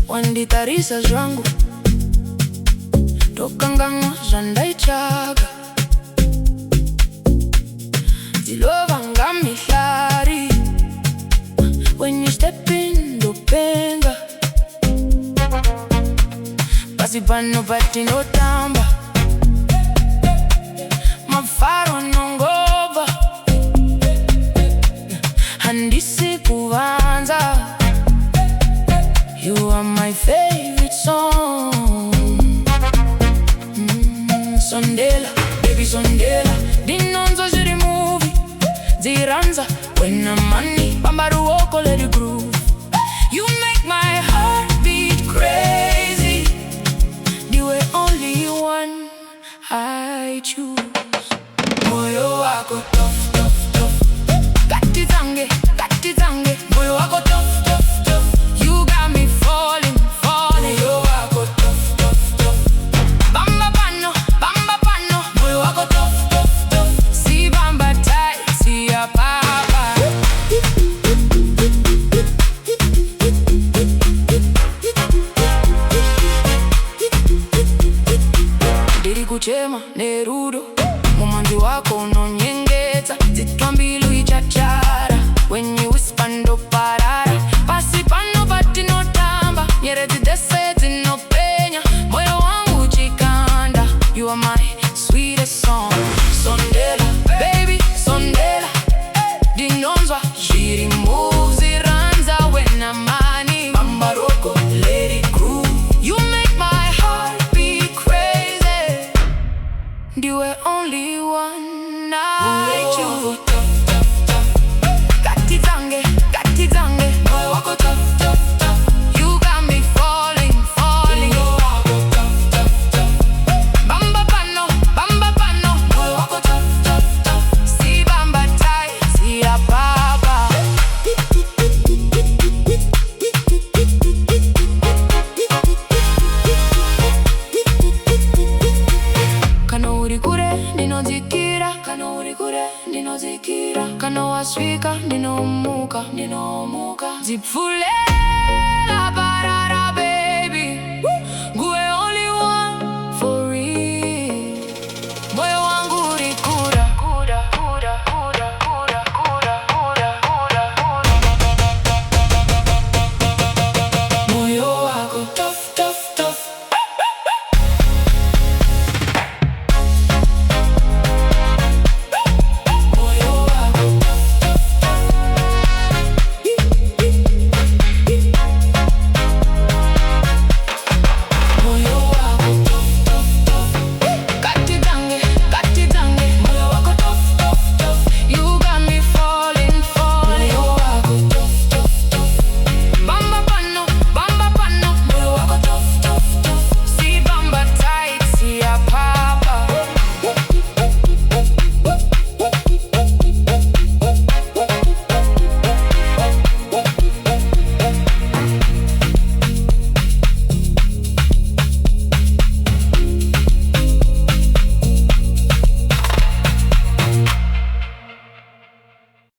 Wanditarisa zvangu tokanganwa zvandaichaga dzilova ngamihlari. When you step in ndopenga pasi pano patinotamba mafaro nongova handisi kuvanza. You are my favorite song. Sondela, baby sondela, dinonzo ziri movie ziranza when I'm money bambaru woko let it groove. You make my heart beat crazy. Diwe only one I choose. Moyo wako tough, tough, tough. Kati zange, moyo wako tough, tough, tough. You got me falling, falling. Moyo wako tough, tough, tough. Bamba pano, moyo wako tough, tough, tough. Si bamba tight, si ya papa. Diri kuchema nerudo mumanzi wako nonyengeta zitwambilu ichachara. When you whisper ndo parara pasi pano patinotamba nyerezi dese zinopenya moyo wangu chikanda. You are my sweetest song. Sondela, baby sondela, dinonzwa shiri moves ziranza when I'm money bamba roko let it groove. You make my heart beat crazy. Diwe only one I choose. Kati zange, moyo wako tough, tough, tough. You got me falling, falling. Moyo wako tough, tough, tough. Bamba pano, moyo wako tough, tough, tough. Si bamba tight, si ya papa. Kano uri kure ndinozikira, kano uri kure ndinozikira, kano waswika ndinomuka, zipfule